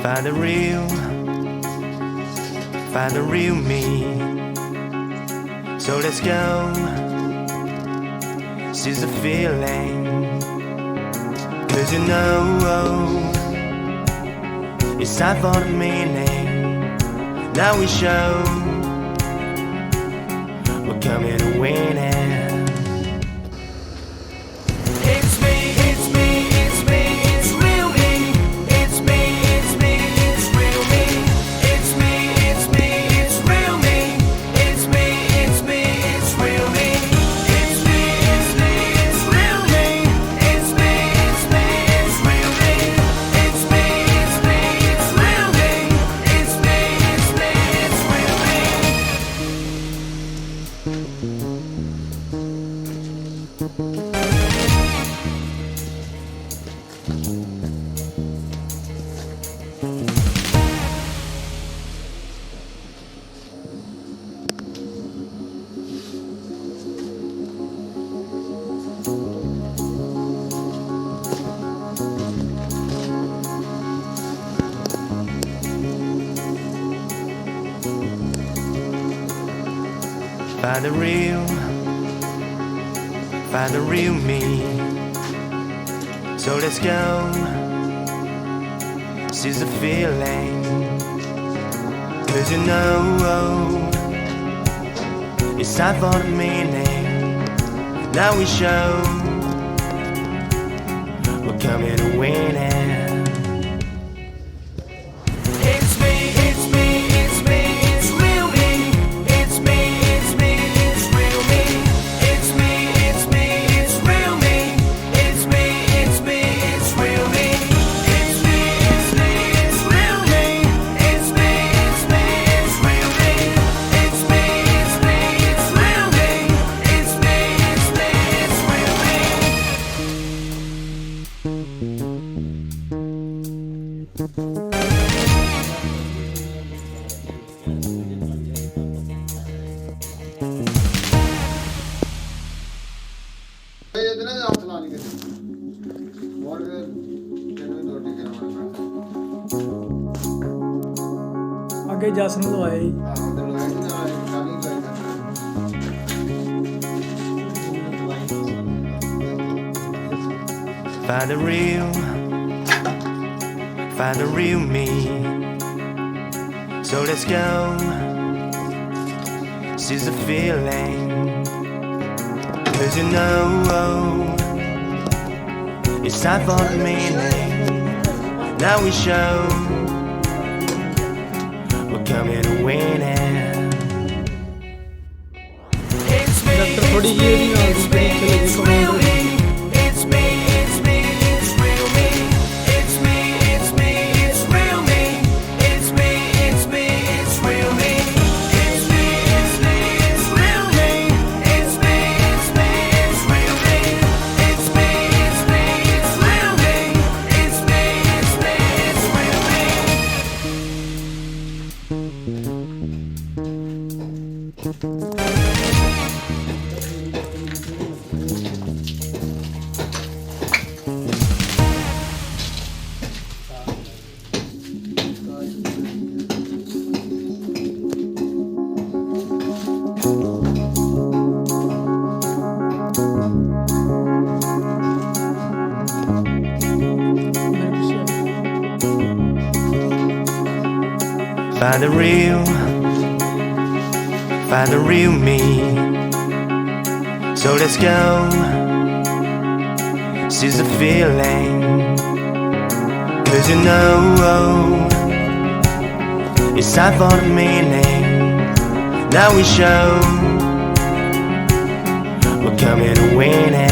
Find the real me. So let's go, seize the feeling. 'Cause you know it's time for the meaning. Now we show we're coming to win it. Find the real me. So let's go, seize the feeling. 'Cause you know it's time for the meaning. Now we show we're coming to win it. ਅੱਗੇ ਜਸ ਨੂੰ ਲਵਾਇਆ ਜੀ। Find the real me. So let's go, seize the feeling. 'Cause you know it's time for the meaning. Now we show we're coming to win it. ਥੋੜੀ ਜਿਹੀ ਇਹਦੀ ਨਾਲ ਦੀ ਜਿਹੜੀ ਚਲੇਗੀ Find the real me. So let's go, seize the feeling. 'Cause you know it's time for the meaning. Now we show we're coming to win it.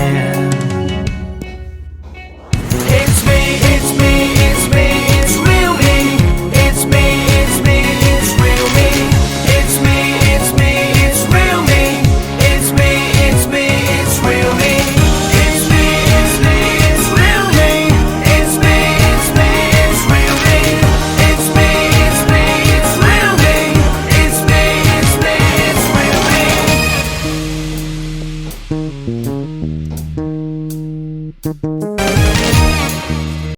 Thank you.